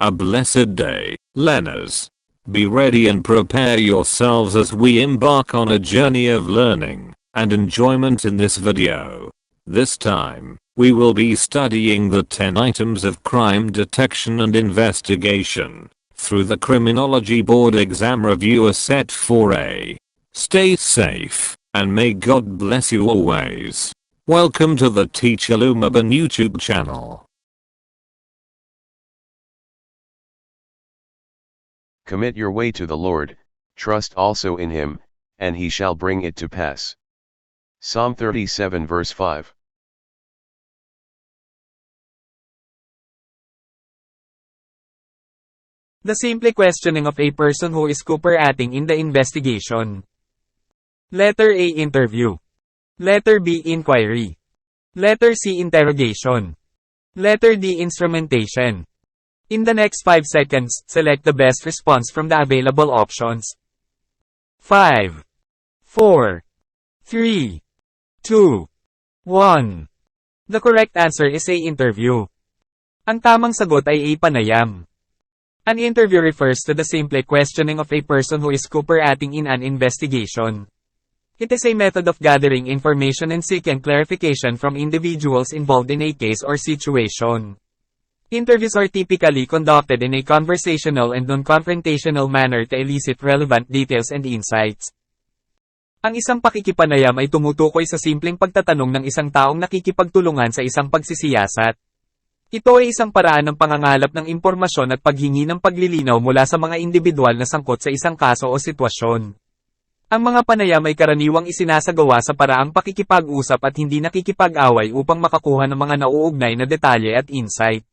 a blessed day, learners. Be ready and prepare yourselves as we embark on a journey of learning and enjoyment in this video. This time, we will be studying the 10 items of crime detection and investigation through the Criminology Board Exam Reviewer Set 4A. Stay safe, and may God bless you always. Welcome to the Teacher Lumaban YouTube channel. Commit your way to the Lord, trust also in him, and he shall bring it to pass. Psalm 37 verse 5. The simple questioning of a person who is cooperating in the investigation. Letter A. Interview. Letter B. Inquiry. Letter C. Interrogation. Letter D. Instrumentation. In the next 5 seconds, select the best response from the available options. 5, 4, 3, 2, 1. The correct answer is A. Interview. Ang tamang sagot ay A. Panayam. An interview refers to the simple questioning of a person who is cooperating in an investigation. It is a method of gathering information and seeking clarification from individuals involved in a case or situation. Interviews are typically conducted in a conversational and non-confrontational manner to elicit relevant details and insights. Ang isang pakikipanayam ay tumutukoy sa simpleng pagtatanong ng isang taong nakikipagtulungan sa isang pagsisiyasat. Ito ay isang paraan ng pangangalap ng impormasyon at paghingi ng paglilinaw mula sa mga individual na sangkot sa isang kaso o sitwasyon. Ang mga panayam ay karaniwang isinasagawa sa paraang pakikipag-usap at hindi nakikipag-away upang makakuha ng mga nauugnay na detalye at insight.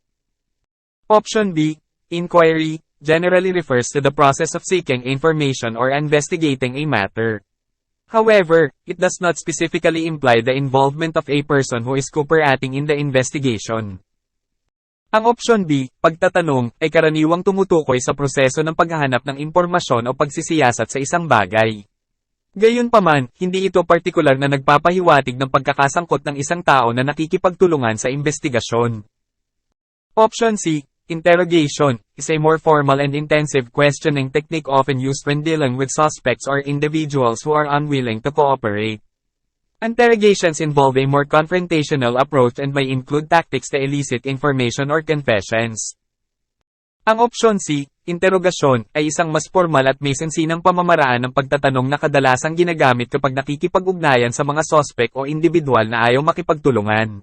Option B, Inquiry, generally refers to the process of seeking information or investigating a matter. However, it does not specifically imply the involvement of a person who is cooperating in the investigation. Ang option B, pagtatanong, ay karaniwang tumutukoy sa proseso ng paghahanap ng impormasyon o pagsisiyasat sa isang bagay. Gayunpaman, hindi ito partikular na nagpapahiwatig ng pagkakasangkot ng isang tao na nakikipagtulungan sa investigasyon. Option C, Interrogation, is a more formal and intensive questioning technique often used when dealing with suspects or individuals who are unwilling to cooperate. Interrogations involve a more confrontational approach and may include tactics to elicit information or confessions. Ang option C, Interrogasyon, ay isang mas formal at may sensinang pamamaraan ng pagtatanong na kadalasang ginagamit kapag nakikipag-ugnayan sa mga sospek o individual na ayaw makipagtulungan.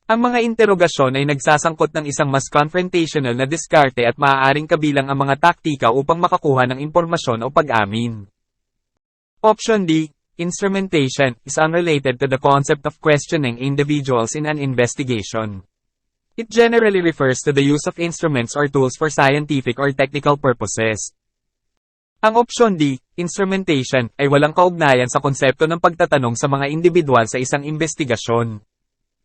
Ang mga interogasyon ay nagsasangkot ng isang mas confrontational na diskarte at maaaring kabilang ang mga taktika upang makakuha ng impormasyon o pag-amin. Option D, Instrumentation, is unrelated to the concept of questioning individuals in an investigation. It generally refers to the use of instruments or tools for scientific or technical purposes. Ang option D, Instrumentation, ay walang kaugnayan sa konsepto ng pagtatanong sa mga individual sa isang investigasyon.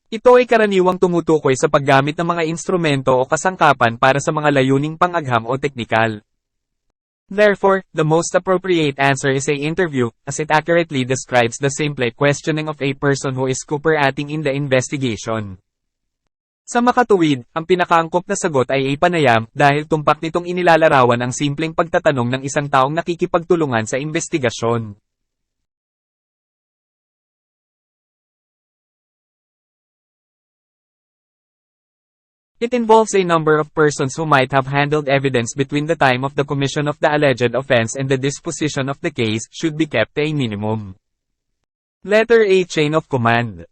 Ito ay karaniwang tumutukoy sa paggamit ng mga instrumento o kasangkapan para sa mga layuning pang-agham o teknikal. Therefore, the most appropriate answer is A. Interview, as it accurately describes the simple questioning of a person who is cooperating in the investigation. Sa makatuwid, ang pinakaangkop na sagot ay A. Panayam, dahil tumpak nitong inilalarawan ang simpleng pagtatanong ng isang taong nakikipagtulungan sa investigasyon. It involves a number of persons who might have handled evidence between the time of the commission of the alleged offense and the disposition of the case, should be kept to a minimum. Letter A. Chain of command.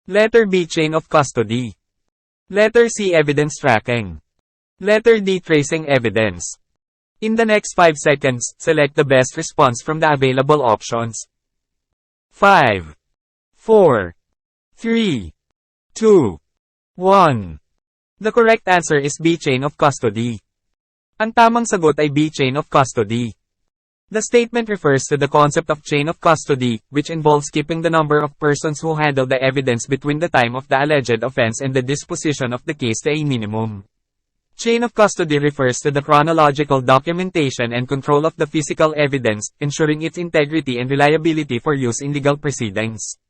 Letter B. Chain of custody. Letter C. Evidence tracking. Letter D. Tracing evidence. In the next 5 seconds, select the best response from the available options. 5, 4, 3, 2, 1. The correct answer is B. Chain of custody. Ang tamang sagot ay B. Chain of custody. The statement refers to the concept of chain of custody, which involves keeping the number of persons who handle the evidence between the time of the alleged offense and the disposition of the case to a minimum. Chain of custody refers to the chronological documentation and control of the physical evidence, ensuring its integrity and reliability for use in legal proceedings.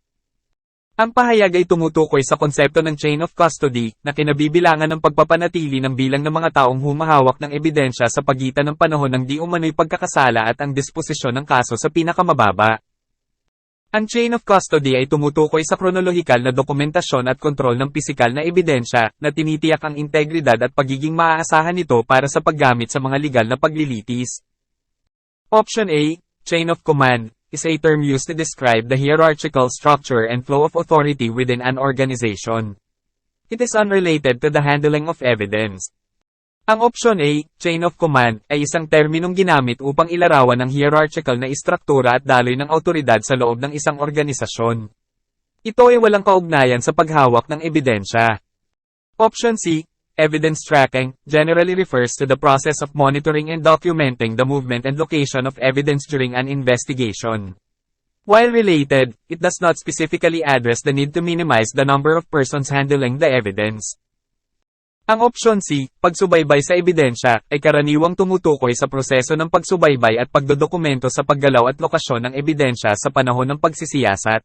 Ang pahayag ay tumutukoy sa konsepto ng chain of custody, na kinabibilangan ng pagpapanatili ng bilang ng mga taong humahawak ng ebidensya sa pagitan ng panahon ng di umano'y pagkakasala at ang disposisyon ng kaso sa pinakamababa. Ang chain of custody ay tumutukoy sa kronolohikal na dokumentasyon at kontrol ng pisikal na ebidensya, na tinitiyak ang integridad at pagiging maaasahan nito para sa paggamit sa mga legal na paglilitis. Option A, Chain of Command, is a term used to describe the hierarchical structure and flow of authority within an organization. It is unrelated to the handling of evidence. Ang option A, Chain of Command, ay isang terminong ginamit upang ilarawan ang hierarchical na istruktura at daloy ng awtoridad sa loob ng isang organisasyon. Ito ay walang kaugnayan sa paghawak ng ebidensya. Option C, Evidence tracking, generally refers to the process of monitoring and documenting the movement and location of evidence during an investigation. While related, it does not specifically address the need to minimize the number of persons handling the evidence. Ang option C, pagsubaybay sa ebidensya, ay karaniwang tumutukoy sa proseso ng pagsubaybay at pagdodokumento sa paggalaw at lokasyon ng ebidensya sa panahon ng pagsisiyasat.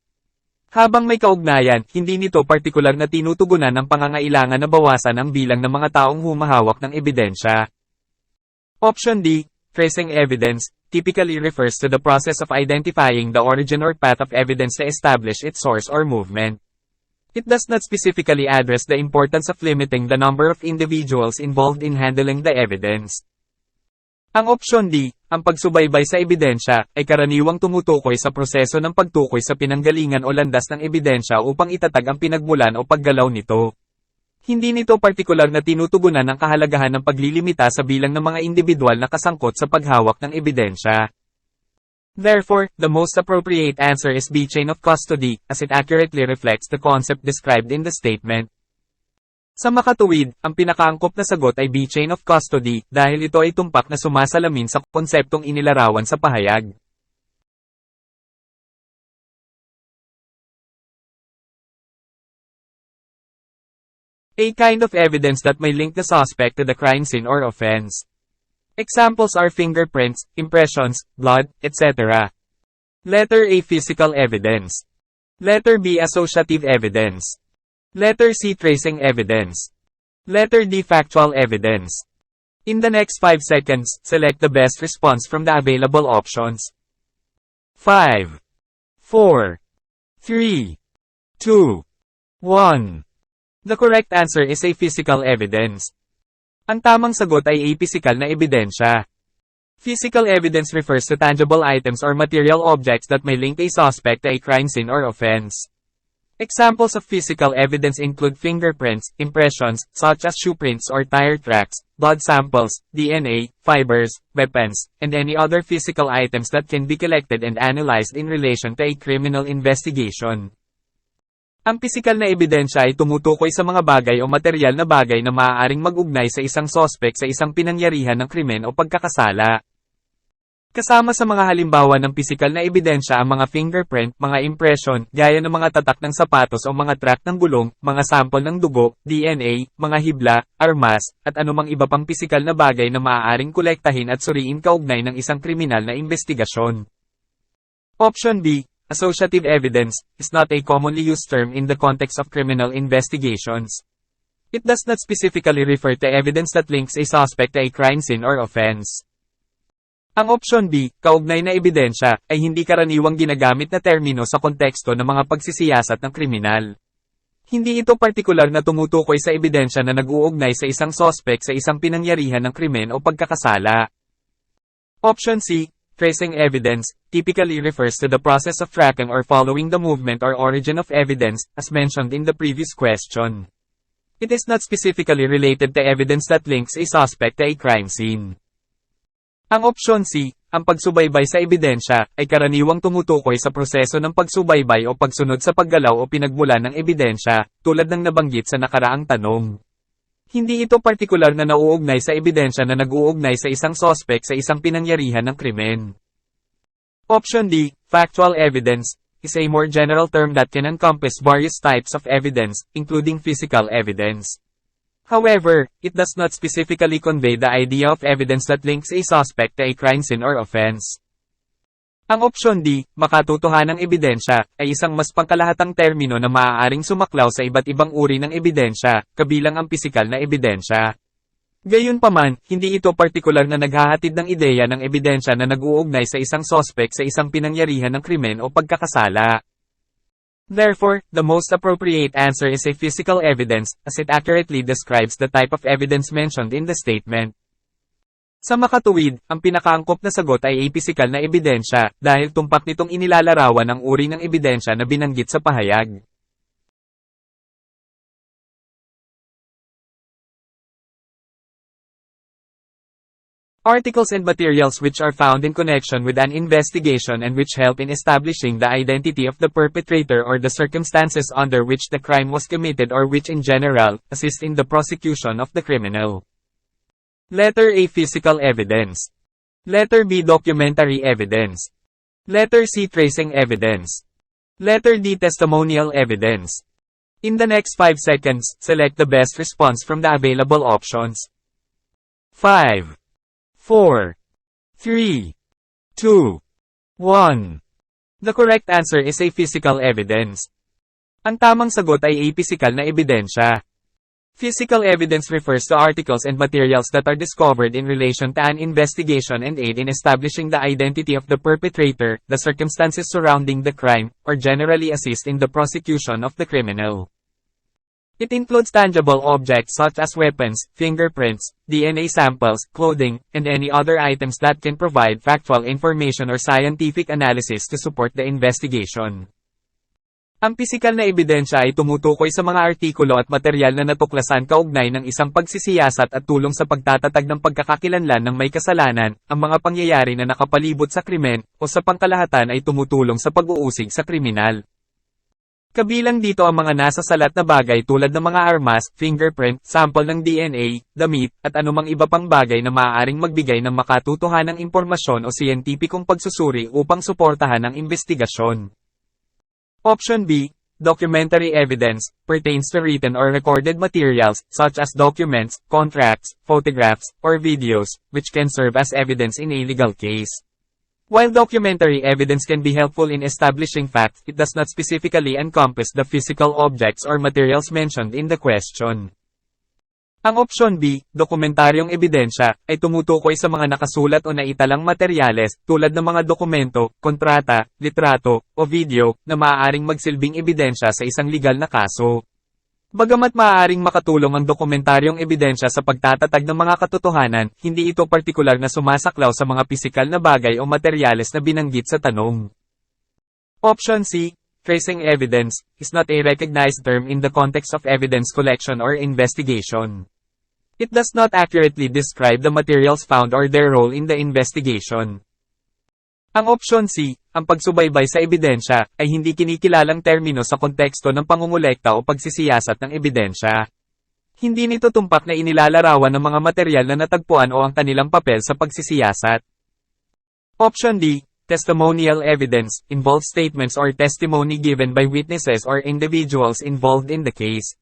Habang may kaugnayan, hindi nito partikular na tinutugunan ang pangangailangan na bawasan ang bilang ng mga taong humahawak ng ebidensya. Option D, Tracing evidence, typically refers to the process of identifying the origin or path of evidence to establish its source or movement. It does not specifically address the importance of limiting the number of individuals involved in handling the evidence. Ang option D, ang pagsubaybay sa ebidensya, ay karaniwang tumutukoy sa proseso ng pagtukoy sa pinanggalingan o landas ng ebidensya upang itatag ang pinagmulan o paggalaw nito. Hindi nito partikular na tinutugunan ang kahalagahan ng paglilimita sa bilang ng mga individual na kasangkot sa paghawak ng ebidensya. Therefore, the most appropriate answer is B, Chain of Custody, as it accurately reflects the concept described in the statement. Sa makatuwid, ang pinakaangkop na sagot ay B, Chain of Custody, dahil ito ay tumpak na sumasalamin sa konseptong inilarawan sa pahayag. A kind of evidence that may link the suspect to the crime scene or offense. Examples are fingerprints, impressions, blood, etc. Letter A, physical evidence. Letter B, associative evidence. Letter C, tracing evidence. Letter D, factual evidence. In the next 5 seconds, select the best response from the available options. 5, 4, 3, 2, 1. The correct answer is a physical evidence. Ang tamang sagot ay a physical na ebidensya. Physical evidence refers to tangible items or material objects that may link a suspect to a crime scene or offense. Examples of physical evidence include fingerprints, impressions, such as shoe prints or tire tracks, blood samples, DNA, fibers, weapons, and any other physical items that can be collected and analyzed in relation to a criminal investigation. Ang pisikal na ebidensya ay tumutukoy sa mga bagay o materyal na bagay na maaaring mag-ugnay sa isang sospek sa isang pinangyarihan ng krimen o pagkakasala. Kasama sa mga halimbawa ng pisikal na ebidensya ang mga fingerprint, mga impression, gaya ng mga tatak ng sapatos o mga track ng gulong, mga sample ng dugo, DNA, mga hibla, armas, at anumang iba pang pisikal na bagay na maaaring kolektahin at suriin kaugnay ng isang kriminal na investigasyon. Option B, associative evidence, is not a commonly used term in the context of criminal investigations. It does not specifically refer to evidence that links a suspect to a crime scene or offense. Ang option B, kaugnay na ebidensya, ay hindi karaniwang ginagamit na termino sa konteksto ng mga pagsisiyasat ng kriminal. Hindi ito partikular na tumutukoy sa ebidensya na nag-uugnay sa isang sospek sa isang pinangyarihan ng krimen o pagkakasala. Option C, tracing evidence, typically refers to the process of tracking or following the movement or origin of evidence, as mentioned in the previous question. It is not specifically related to evidence that links a suspect to a crime scene. Ang option C, ang pagsubaybay sa ebidensya, ay karaniwang tumutukoy sa proseso ng pagsubaybay o pagsunod sa paggalaw o pinagmulan ng ebidensya, tulad ng nabanggit sa nakaraang tanong. Hindi ito partikular na nauugnay sa ebidensya na nag-uugnay sa isang sospek sa isang pinangyarihan ng krimen. Option D, factual evidence, is a more general term that can encompass various types of evidence, including physical evidence. However, it does not specifically convey the idea of evidence that links a suspect to a crime scene or offense. Ang opsyon D, makatotohanang ebidensya, ay isang mas pangkalahatang termino na maaaring sumaklaw sa iba't ibang uri ng ebidensya, kabilang ang pisikal na ebidensya. Gayunpaman, hindi ito partikular na naghahatid ng ideya ng ebidensya na nag-uugnay sa isang sospek sa isang pinangyarihan ng krimen o pagkakasala. Therefore, the most appropriate answer is a physical evidence, as it accurately describes the type of evidence mentioned in the statement. Sa makatuwid, ang pinakaangkop na sagot ay pisikal na ebidensya, dahil tumpak nitong inilalarawan ang uri ng ebidensya na binanggit sa pahayag. Articles and materials which are found in connection with an investigation and which help in establishing the identity of the perpetrator or the circumstances under which the crime was committed or which in general, assist in the prosecution of the criminal. Letter A. Physical evidence. Letter B. Documentary evidence. Letter C. Tracing evidence. Letter D. Testimonial evidence. In the next 5 seconds, select the best response from the available options. 5, 4, 3, 2, 1. The correct answer is a physical evidence. Ang tamang sagot ay pisikal na ebidensya. Physical evidence refers to articles and materials that are discovered in relation to an investigation and aid in establishing the identity of the perpetrator, the circumstances surrounding the crime, or generally assist in the prosecution of the criminal. It includes tangible objects such as weapons, fingerprints, DNA samples, clothing, and any other items that can provide factual information or scientific analysis to support the investigation. Ang pisikal na ebidensya ay tumutukoy sa mga artikulo at materyal na natuklasan kaugnay ng isang pagsisiyasat at tulong sa pagtatatag ng pagkakakilanlan ng may kasalanan, ang mga pangyayari na nakapalibot sa krimen, o sa pangkalahatan ay tumutulong sa pag-uusig sa kriminal. Kabilang dito ang mga nasa salat na bagay tulad ng mga armas, fingerprint, sample ng DNA, damit, at anumang iba pang bagay na maaaring magbigay ng makatotohanang impormasyon o siyentipikong pagsusuri upang suportahan ang investigasyon. Option B, documentary evidence, pertains to written or recorded materials, such as documents, contracts, photographs, or videos, which can serve as evidence in a legal case. While documentary evidence can be helpful in establishing facts, it does not specifically encompass the physical objects or materials mentioned in the question. Ang opsyon B, dokumentaryong ebidensya, ay tumutukoy sa mga nakasulat o naitalang materyales, tulad ng mga dokumento, kontrata, litrato, o video, na maaaring magsilbing ebidensya sa isang legal na kaso. Bagamat maaaring makatulong ang dokumentaryong ebidensya sa pagtatatag ng mga katotohanan, hindi ito partikular na sumasaklaw sa mga pisikal na bagay o materyales na binanggit sa tanong. Option C, tracing evidence, is not a recognized term in the context of evidence collection or investigation. It does not accurately describe the materials found or their role in the investigation. Ang opsyon C, ang pagsubaybay sa ebidensya, ay hindi kinikilalang termino sa konteksto ng pangungulekta o pagsisiyasat ng ebidensya. Hindi nito tumpak na inilalarawan ng mga materyal na natagpuan o ang kanilang papel sa pagsisiyasat. Option D, testimonial evidence, involves statements or testimony given by witnesses or individuals involved in the case.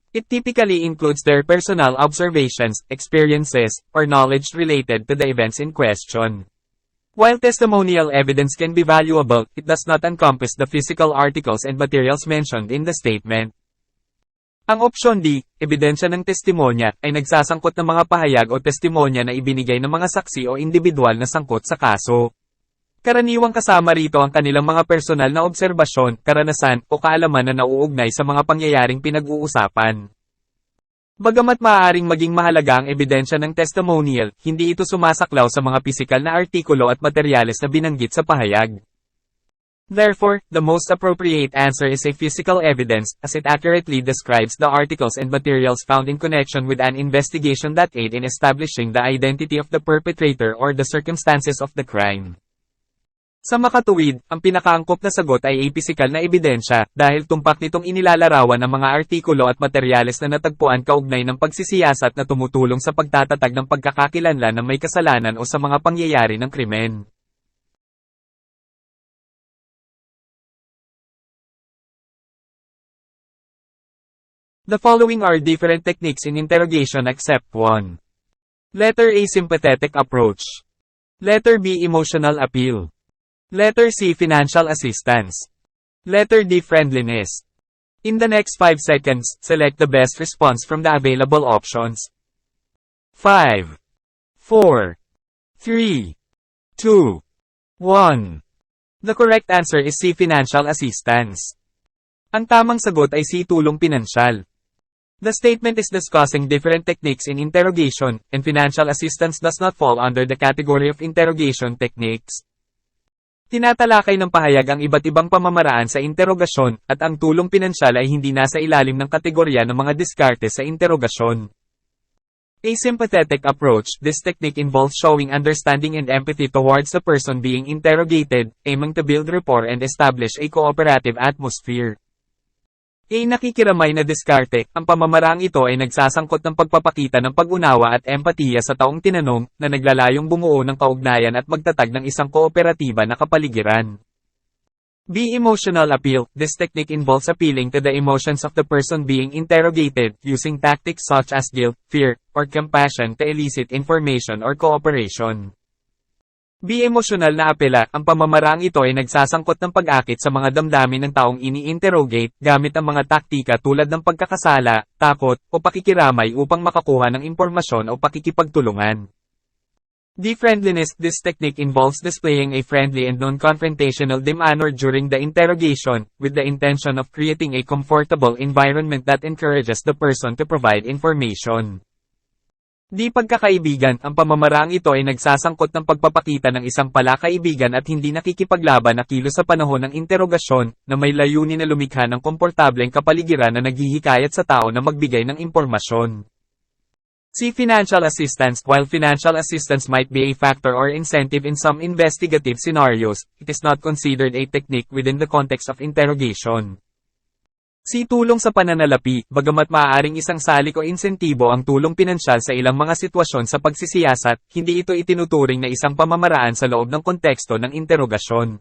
It typically includes their personal observations, experiences, or knowledge related to the events in question. While testimonial evidence can be valuable, it does not encompass the physical articles and materials mentioned in the statement. Ang opsyon D, ebidensya ng testimonya, ay nagsasangkot ng mga pahayag o testimonya na ibinigay ng mga saksi o individual na sangkot sa kaso. Karaniwang kasama rito ang kanilang mga personal na obserbasyon, karanasan, o kaalaman na nauugnay sa mga pangyayaring pinag-uusapan. Bagamat maaaring maging mahalaga ang ebidensya ng testimonial, hindi ito sumasaklaw sa mga pisikal na artikulo at materyales na binanggit sa pahayag. Therefore, the most appropriate answer is a physical evidence, as it accurately describes the articles and materials found in connection with an investigation that aid in establishing the identity of the perpetrator or the circumstances of the crime. Sa makatuwid, ang pinakaangkop na sagot ay pisikal na ebidensya, dahil tumpak nitong inilalarawan ang mga artikulo at materyales na natagpuan kaugnay ng pagsisiyasat na tumutulong sa pagtatatag ng pagkakakilanlan ng may kasalanan o sa mga pangyayari ng krimen. The following are different techniques in interrogation except one. Letter A, sympathetic approach. Letter B, emotional appeal. Letter C. Financial assistance. Letter D. Friendliness. In the next 5 seconds, select the best response from the available options. 5, 4, 3, 2, 1. The correct answer is C. Financial assistance. Ang tamang sagot ay C. Tulong pinansyal. The statement is discussing different techniques in interrogation, and financial assistance does not fall under the category of interrogation techniques. Tinatalakay ng pahayag ang iba't ibang pamamaraan sa interogasyon, at ang tulong pinansyal ay hindi nasa ilalim ng kategorya ng mga diskarte sa interogasyon. A sympathetic approach, this technique involves showing understanding and empathy towards the person being interrogated, aiming to build rapport and establish a cooperative atmosphere. A nakikiramay na diskarte, ang pamamaraang ito ay nagsasangkot ng pagpapakita ng pag-unawa at empatiya sa taong tinanong, na naglalayong bumuo ng kaugnayan at magtatag ng isang kooperatiba na kapaligiran. B. Emotional appeal, this technique involves appealing to the emotions of the person being interrogated, using tactics such as guilt, fear, or compassion to elicit information or cooperation. B. Emosyonal na apela, ang pamamaraang ito ay nagsasangkot ng pag-akit sa mga damdamin ng taong ini-interrogate, gamit ang mga taktika tulad ng pagkakasala, takot, o pakikiramay upang makakuha ng impormasyon o pakikipagtulungan. D. Friendliness, this technique involves displaying a friendly and non-confrontational demeanor during the interrogation, with the intention of creating a comfortable environment that encourages the person to provide information. Di pagkakaibigan, ang pamamaraang ito ay nagsasangkot ng pagpapakita ng isang palakaibigan at hindi nakikipaglaban na kilos sa panahon ng interogasyon, na may layunin na lumikha ng komportableng kapaligiran na naghihikayat sa tao na magbigay ng impormasyon. C. Financial assistance. While financial assistance might be a factor or incentive in some investigative scenarios, it is not considered a technique within the context of interrogation. C. Tulong sa pananalapi, bagamat maaaring isang salik o insentibo ang tulong pinansyal sa ilang mga sitwasyon sa pagsisiyasat, hindi ito itinuturing na isang pamamaraan sa loob ng konteksto ng interogasyon.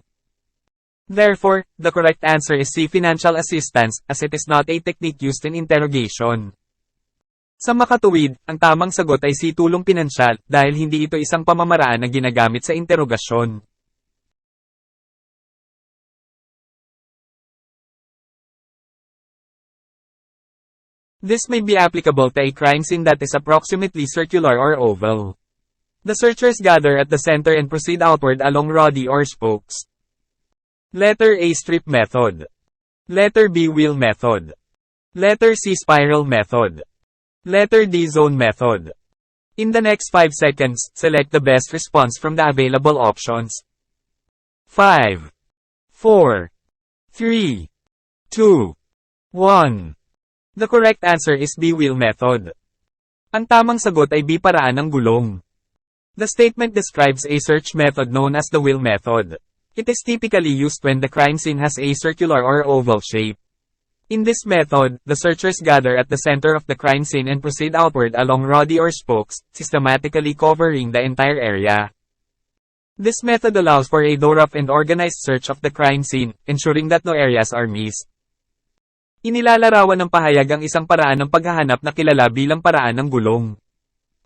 Therefore, the correct answer is C. Financial assistance, as it is not a technique used in interrogation. Sa makatuwid, ang tamang sagot ay C. Tulong pinansyal, dahil hindi ito isang pamamaraan na ginagamit sa interogasyon. This may be applicable to a crime scene that is approximately circular or oval. The searchers gather at the center and proceed outward along roddy or spokes. Letter A. Strip method. Letter B. Wheel method. Letter C. Spiral method. Letter D. Zone method. In the next 5 seconds, select the best response from the available options. 5, 4, 3, 2, 1. The correct answer is B. Wheel method. Ang tamang sagot ay B. Paraan ng gulong. The statement describes a search method known as the wheel method. It is typically used when the crime scene has a circular or oval shape. In this method, the searchers gather at the center of the crime scene and proceed outward along roddy or spokes, systematically covering the entire area. This method allows for a thorough and organized search of the crime scene, ensuring that no areas are missed. Inilalarawan ng pahayag ang isang paraan ng paghahanap na kilala bilang paraan ng gulong.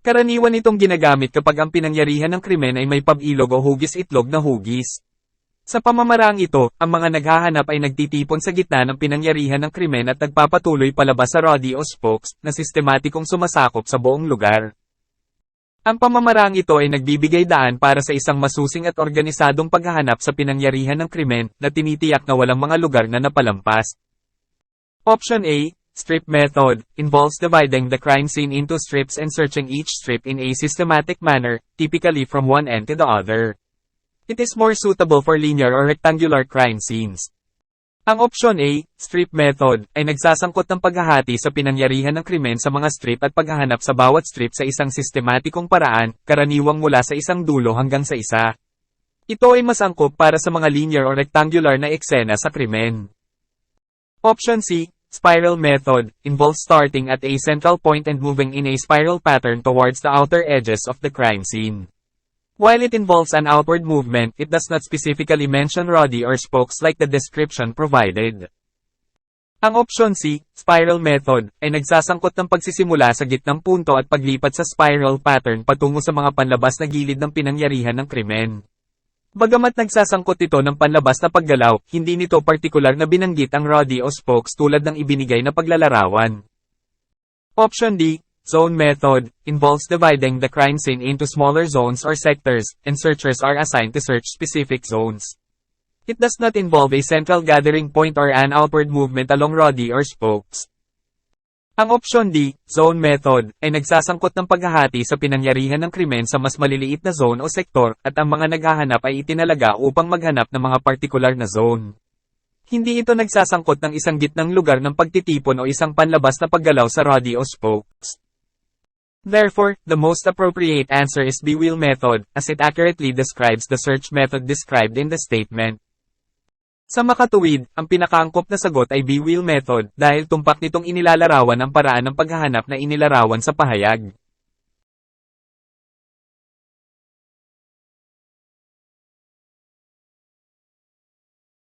Karaniwan itong ginagamit kapag ang pinangyarihan ng krimen ay may pabilog o hugis-itlog na hugis. Sa pamamaraang ito, ang mga naghahanap ay nagtitipon sa gitna ng pinangyarihan ng krimen at nagpapatuloy palabas sa roddy o spokes, na sistematikong sumasakop sa buong lugar. Ang pamamaraang ito ay nagbibigay daan para sa isang masusing at organisadong paghahanap sa pinangyarihan ng krimen, na tinitiyak na walang mga lugar na napalampas. Option A, strip method, involves dividing the crime scene into strips and searching each strip in a systematic manner, typically from one end to the other. It is more suitable for linear or rectangular crime scenes. Ang option A, strip method, ay nagsasangkot ng paghahati sa pinangyarihan ng krimen sa mga strip at paghahanap sa bawat strip sa isang sistematikong paraan, karaniwang mula sa isang dulo hanggang sa isa. Ito ay mas angkop para sa mga linear or rectangular na eksena sa krimen. Option C, spiral method, involves starting at a central point and moving in a spiral pattern towards the outer edges of the crime scene. While it involves an outward movement, it does not specifically mention roddy or spokes like the description provided. Ang option C, spiral method, ay nagsasangkot ng pagsisimula sa gitnang punto at paglipat sa spiral pattern patungo sa mga panlabas na gilid ng pinangyarihan ng krimen. Bagamat nagsasangkot ito ng panlabas na paggalaw, hindi nito partikular na binanggit ang rodi o spokes tulad ng ibinigay na paglalarawan. Option D, zone method, involves dividing the crime scene into smaller zones or sectors, and searchers are assigned to search specific zones. It does not involve a central gathering point or an outward movement along rodi or spokes. Ang option D, zone method, ay nagsasangkot ng paghahati sa pinangyarihan ng krimen sa mas maliliit na zone o sektor, at ang mga naghahanap ay itinalaga upang maghanap ng mga partikular na zone. Hindi ito nagsasangkot ng isang gitnang lugar ng pagtitipon o isang panlabas na paggalaw sa rodi o spokes. Therefore, the most appropriate answer is B wheel method, as it accurately describes the search method described in the statement. Sa makatuwid, ang pinakaangkop na sagot ay B wheel method dahil tumpak nitong inilalarawan ang paraan ng paghahanap na inilarawan sa pahayag.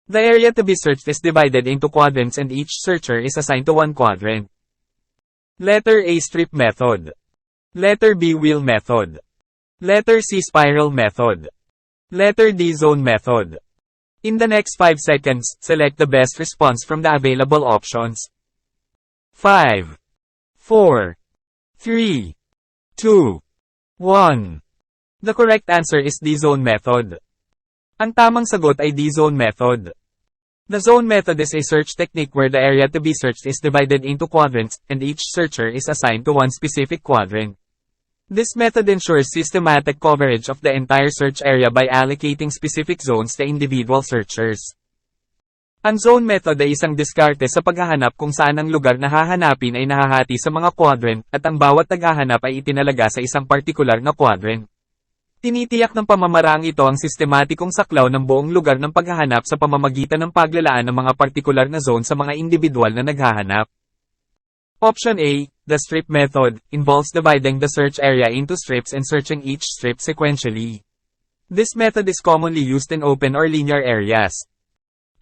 The area to be searched is divided into quadrants and each searcher is assigned to one quadrant. Letter A strip method. Letter B wheel method. Letter C spiral method. Letter D zone method. In the next 5 seconds, select the best response from the available options. 5, 4, 3, 2, 1. The correct answer is D zone method. Ang tamang sagot ay D zone method. The zone method is a search technique where the area to be searched is divided into quadrants, and each searcher is assigned to one specific quadrant. This method ensures systematic coverage of the entire search area by allocating specific zones to individual searchers. Ang zone method ay isang diskarte sa paghahanap kung saan ang lugar na hahanapin ay nahahati sa mga quadrant, at ang bawat naghahanap ay itinalaga sa isang partikular na quadrant. Tinitiyak ng pamamaraang ito ang sistematikong saklaw ng buong lugar ng paghahanap sa pamamagitan ng paglalaan ng mga partikular na zone sa mga individual na naghahanap. Option A, the strip method, involves dividing the search area into strips and searching each strip sequentially. This method is commonly used in open or linear areas.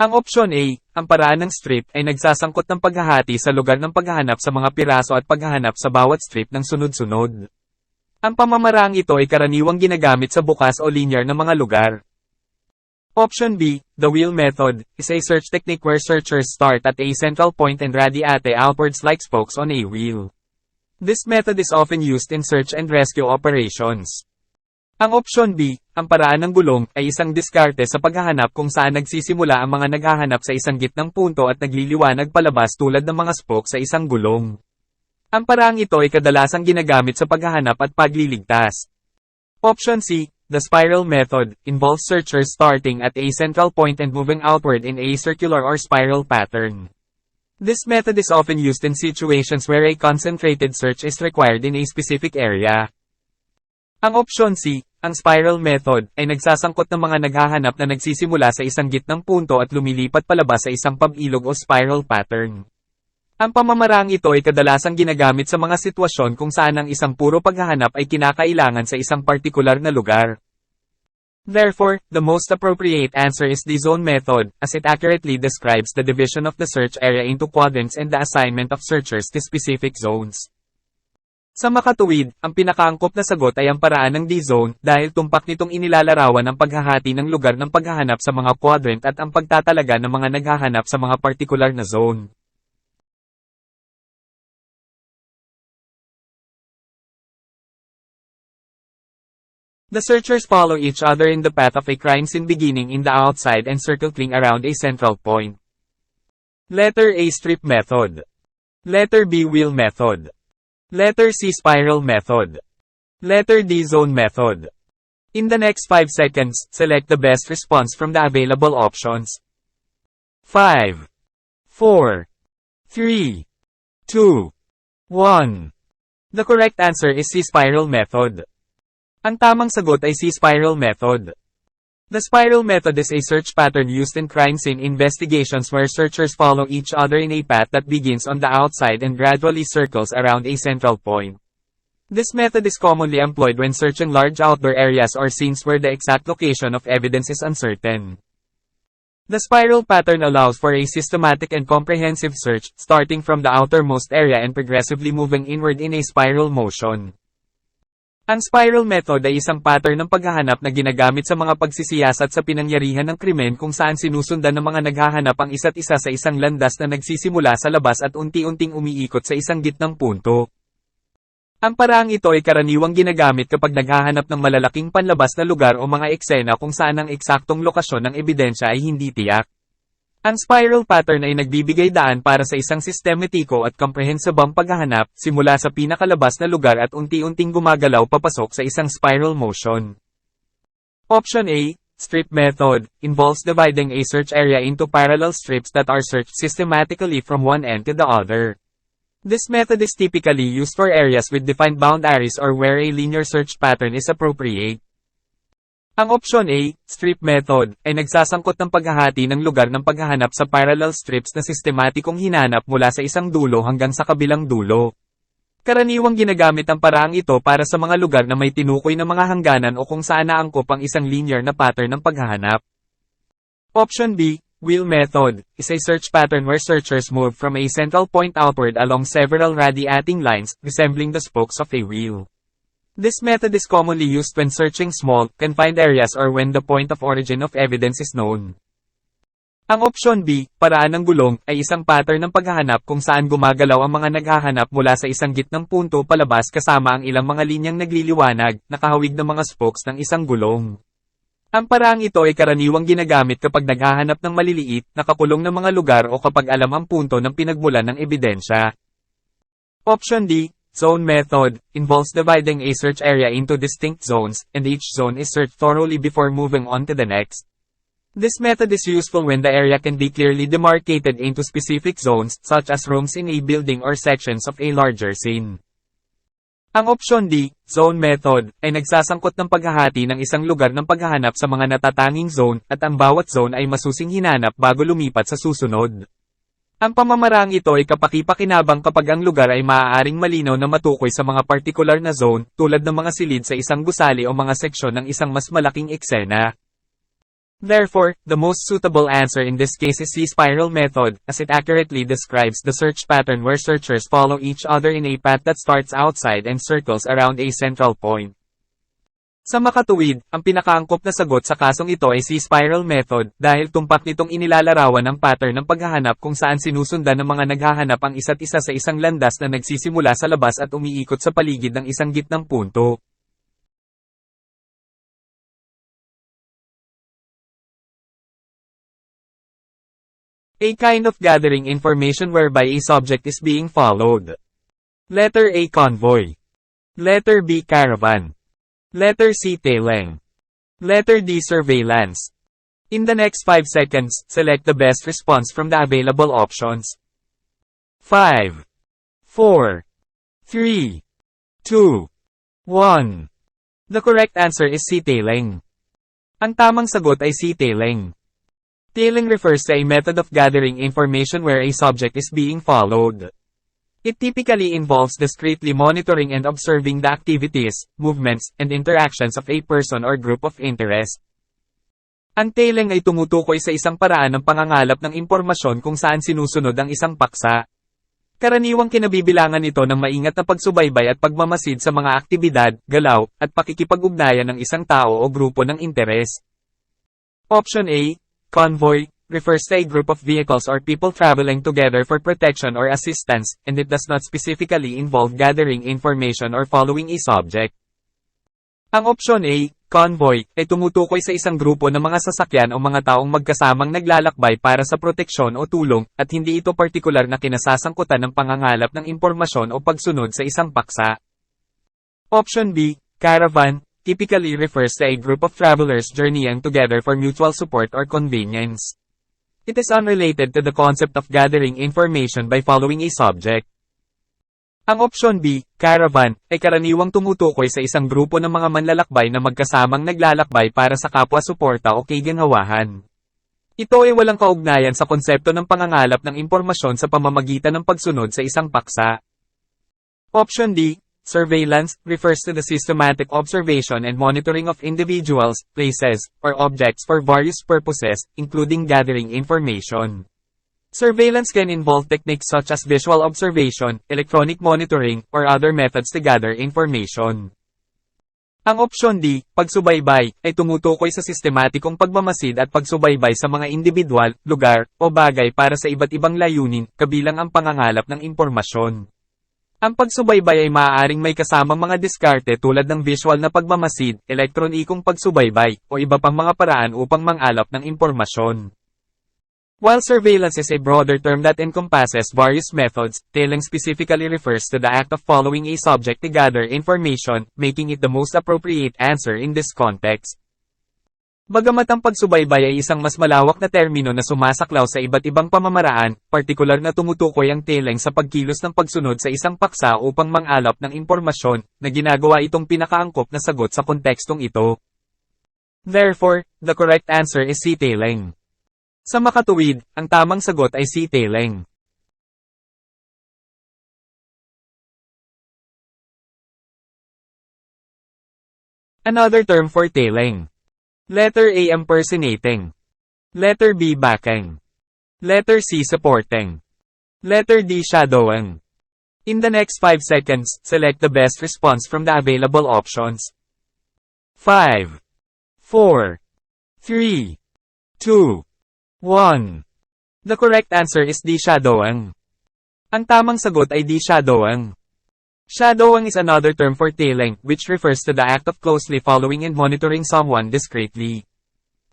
Ang option A, ang paraan ng strip, ay nagsasangkot ng paghahati sa lugar ng paghahanap sa mga piraso at paghahanap sa bawat strip ng sunod-sunod. Ang pamamaraang ito ay karaniwang ginagamit sa bukas o linear na mga lugar. Option B, the wheel method, is a search technique where searchers start at a central point and radiate outwards like spokes on a wheel. This method is often used in search and rescue operations. Ang option B, ang paraan ng gulong, ay isang diskarte sa paghahanap kung saan nagsisimula ang mga naghahanap sa isang gitnang punto at nagliliwanag palabas tulad ng mga spoke sa isang gulong. Ang paraang ito ay kadalasang ginagamit sa paghahanap at pagliligtas. Option C, the spiral method, involves searchers starting at a central point and moving outward in a circular or spiral pattern. This method is often used in situations where a concentrated search is required in a specific area. Ang option C, ang spiral method, ay nagsasangkot ng mga naghahanap na nagsisimula sa isang gitnang punto at lumilipat palabas sa isang pabilog o spiral pattern. Ang pamamaraang ito ay kadalasang ginagamit sa mga sitwasyon kung saan ang isang puro paghahanap ay kinakailangan sa isang partikular na lugar. Therefore, the most appropriate answer is the zone method, as it accurately describes the division of the search area into quadrants and the assignment of searchers to specific zones. Sa makatuwid, ang pinakaangkop na sagot ay ang paraan ng D-zone, dahil tumpak nitong inilalarawan ang paghahati ng lugar ng paghahanap sa mga quadrant at ang pagtatalaga ng mga naghahanap sa mga partikular na zone. The searchers follow each other in the path of a crime scene beginning in the outside and circling around a central point. Letter A strip method. Letter B wheel method. Letter C spiral method. Letter D zone method. In the next 5 seconds, select the best response from the available options. 5, 4, 3, 2, 1. The correct answer is C spiral method. Ang tamang sagot ay C spiral method. The spiral method is a search pattern used in crime scene investigations where searchers follow each other in a path that begins on the outside and gradually circles around a central point. This method is commonly employed when searching large outdoor areas or scenes where the exact location of evidence is uncertain. The spiral pattern allows for a systematic and comprehensive search, starting from the outermost area and progressively moving inward in a spiral motion. Ang spiral method ay isang pattern ng paghahanap na ginagamit sa mga pagsisiyasat sa pinangyarihan ng krimen kung saan sinusundan ng mga naghahanap ang isa't isa sa isang landas na nagsisimula sa labas at unti-unting umiikot sa isang gitnang punto. Ang paraang ito ay karaniwang ginagamit kapag naghahanap ng malalaking panlabas na lugar o mga eksena kung saan ang eksaktong lokasyon ng ebidensya ay hindi tiyak. Ang spiral pattern ay nagbibigay daan para sa isang sistematiko at komprehensibong paghahanap, simula sa pinakalabas na lugar at unti-unting gumagalaw papasok sa isang spiral motion. Option A, strip method, involves dividing a search area into parallel strips that are searched systematically from one end to the other. This method is typically used for areas with defined boundaries or where a linear search pattern is appropriate. Ang option A, strip method, ay nagsasangkot ng paghahati ng lugar ng paghahanap sa parallel strips na sistematikong hinanap mula sa isang dulo hanggang sa kabilang dulo. Karaniwang ginagamit ang paraang ito para sa mga lugar na may tinukoy na mga hangganan o kung saan naangkop ang isang linear na pattern ng paghahanap. Option B, wheel method, is a search pattern where searchers move from a central point outward along several radiating lines, resembling the spokes of a wheel. This method is commonly used when searching small, confined areas or when the point of origin of evidence is known. Ang option B, paraan ng gulong, ay isang pattern ng paghahanap kung saan gumagalaw ang mga naghahanap mula sa isang gitnang punto palabas kasama ang ilang mga linyang nagliliwanag, nakahawig ng mga spokes ng isang gulong. Ang paraang ito ay karaniwang ginagamit kapag naghahanap ng maliliit, nakakulong na mga lugar o kapag alam ang punto ng pinagmulan ng ebidensya. Option D, zone method, involves dividing a search area into distinct zones, and each zone is searched thoroughly before moving on to the next. This method is useful when the area can be clearly demarcated into specific zones, such as rooms in a building or sections of a larger scene. Ang option D, zone method, ay nagsasangkot ng paghahati ng isang lugar ng paghahanap sa mga natatanging zone, at ang bawat zone ay masusing hinanap bago lumipat sa susunod. Ang pamamaraang ito ay kapaki-pakinabang kapag ang lugar ay maaaring malinaw na matukoy sa mga partikular na zone, tulad ng mga silid sa isang gusali o mga seksyon ng isang mas malaking eksena. Therefore, the most suitable answer in this case is the spiral method, as it accurately describes the search pattern where searchers follow each other in a path that starts outside and circles around a central point. Sa makatuwid, ang pinakaangkop na sagot sa kasong ito ay si spiral method, dahil tumpak nitong inilalarawan ang pattern ng paghahanap kung saan sinusundan ng mga naghahanap ang isa't isa sa isang landas na nagsisimula sa labas at umiikot sa paligid ng isang gitnang punto. A kind of gathering information whereby a subject is being followed. Letter A, convoy. Letter B, caravan. Letter C, tailing. Letter D, surveillance. In the next 5 seconds, select the best response from the available options. 5, 4, 3, 2, 1. The correct answer is C, tailing. Ang tamang sagot ay C, tailing. Tailing refers to a method of gathering information where a subject is being followed. It typically involves discreetly monitoring and observing the activities, movements, and interactions of a person or group of interest. Ang tailing ay tumutukoy sa isang paraan ng pangangalap ng impormasyon kung saan sinusunod ang isang paksa. Karaniwang kinabibilangan ito ng maingat na pagsubaybay at pagmamasid sa mga aktibidad, galaw, at pakikipag-ugnayan ng isang tao o grupo ng interes. Option A, convoy, refers to a group of vehicles or people traveling together for protection or assistance, and it does not specifically involve gathering information or following a subject. Ang option A, convoy, ay tumutukoy sa isang grupo ng mga sasakyan o mga taong magkasamang naglalakbay para sa proteksyon o tulong, at hindi ito partikular na kinasasangkutan ng pangangalap ng impormasyon o pagsunod sa isang paksa. Option B, caravan, typically refers to a group of travelers journeying together for mutual support or convenience. It is unrelated to the concept of gathering information by following a subject. Ang option B, caravan, ay karaniwang tumutukoy sa isang grupo ng mga manlalakbay na magkasamang naglalakbay para sa kapwa-suporta o kaginhawahan. Ito ay walang kaugnayan sa konsepto ng pangangalap ng impormasyon sa pamamagitan ng pagsunod sa isang paksa. Option D, surveillance, refers to the systematic observation and monitoring of individuals, places, or objects for various purposes, including gathering information. Surveillance can involve techniques such as visual observation, electronic monitoring, or other methods to gather information. Ang opsyon D, pagsubaybay, ay tumutukoy sa sistematikong pagmamasid at pagsubaybay sa mga individual, lugar, o bagay para sa iba't ibang layunin, kabilang ang pangangalap ng impormasyon. Ang pagsubaybay ay maaaring may kasamang mga diskarte tulad ng visual na pagmamasid, elektronikong pagsubaybay, o iba pang mga paraan upang mangalap ng impormasyon. While surveillance is a broader term that encompasses various methods, tailing specifically refers to the act of following a subject to gather information, making it the most appropriate answer in this context. Bagamat ang pagsubaybay ay isang mas malawak na termino na sumasaklaw sa iba't ibang pamamaraan, partikular na tumutukoy ang tailing sa pagkilos ng pagsunod sa isang paksa upang mangalap ng impormasyon, na ginagawa itong pinakaangkop na sagot sa kontekstong ito. Therefore, the correct answer is C. Tailing. Sa makatuwid, ang tamang sagot ay C. Tailing. Another term for tailing. Letter A. Impersonating. Letter B. Backing. Letter C. Supporting. Letter D. Shadowing. In the next 5 seconds, select the best response from the available options. 5, 4, 3, 2, 1. The correct answer is D. Shadowing. Ang tamang sagot ay D. Shadowing. Shadowing is another term for tailing, which refers to the act of closely following and monitoring someone discreetly.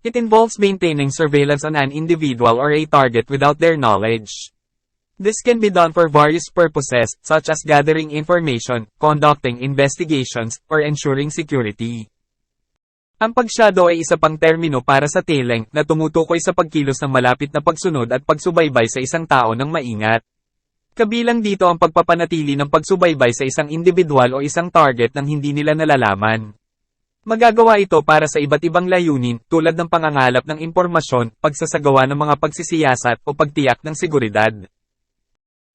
It involves maintaining surveillance on an individual or a target without their knowledge. This can be done for various purposes, such as gathering information, conducting investigations, or ensuring security. Ang pagshadow ay isa pang termino para sa tailing, na tumutukoy sa pagkilos ng malapit na pagsunod at pagsubaybay sa isang tao ng maingat. Kabilang dito ang pagpapanatili ng pagsubaybay sa isang individual o isang target nang hindi nila nalalaman. Magagawa ito para sa iba't ibang layunin, tulad ng pangangalap ng impormasyon, pagsasagawa ng mga pagsisiyasat o pagtiyak ng seguridad.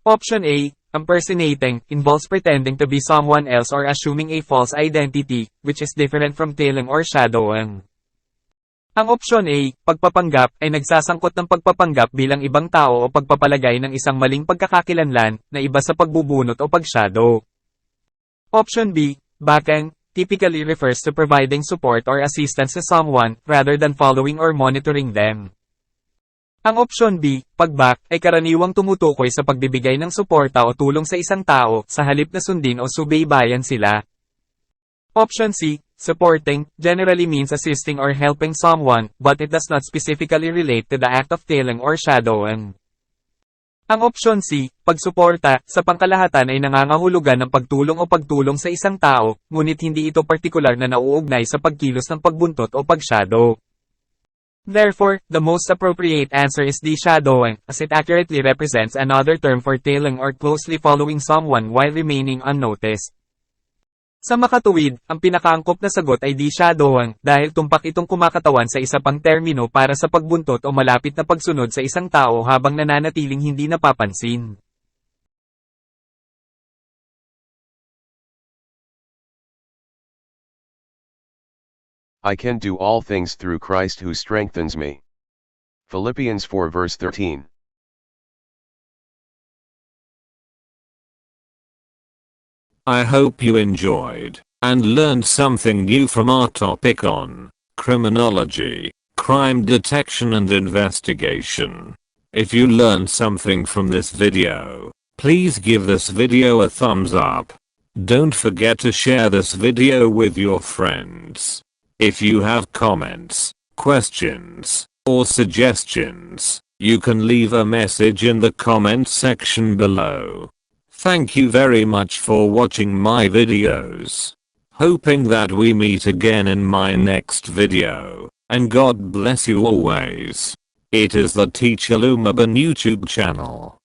Option A, impersonating, involves pretending to be someone else or assuming a false identity, which is different from tailing or shadowing. Ang opsyon A, pagpapanggap, ay nagsasangkot ng pagpapanggap bilang ibang tao o pagpapalagay ng isang maling pagkakakilanlan, na iba sa pagbubunot o pagshadow. Option B, backing, typically refers to providing support or assistance to someone, rather than following or monitoring them. Ang opsyon B, pagback, ay karaniwang tumutukoy sa pagbibigay ng suporta o tulong sa isang tao, sa halip na sundin o subaybayan sila. Option C, supporting, generally means assisting or helping someone, but it does not specifically relate to the act of tailing or shadowing. Ang opsyon C, pagsuporta, sa pangkalahatan ay nangangahulugan ng pagtulong o pagtulong sa isang tao, ngunit hindi ito partikular na nauugnay sa pagkilos ng pagbuntot o pagshadow. Therefore, the most appropriate answer is D. Shadowing, as it accurately represents another term for tailing or closely following someone while remaining unnoticed. Sa makatuwid, ang pinakaangkop na sagot ay D. Shadowing, dahil tumpak itong kumakatawan sa isa pang termino para sa pagbuntot o malapit na pagsunod sa isang tao habang nananatiling hindi napapansin. I can do all things through Christ who strengthens me. Philippians 4 verse 13. I hope you enjoyed and learned something new from our topic on criminology, crime detection and investigation. If you learned something from this video, please give this video a thumbs up. Don't forget to share this video with your friends. If you have comments, questions, or suggestions, you can leave a message in the comment section below. Thank you very much for watching my videos. Hoping that we meet again in my next video, and God bless you always. It is the Teacher Lumaban YouTube channel.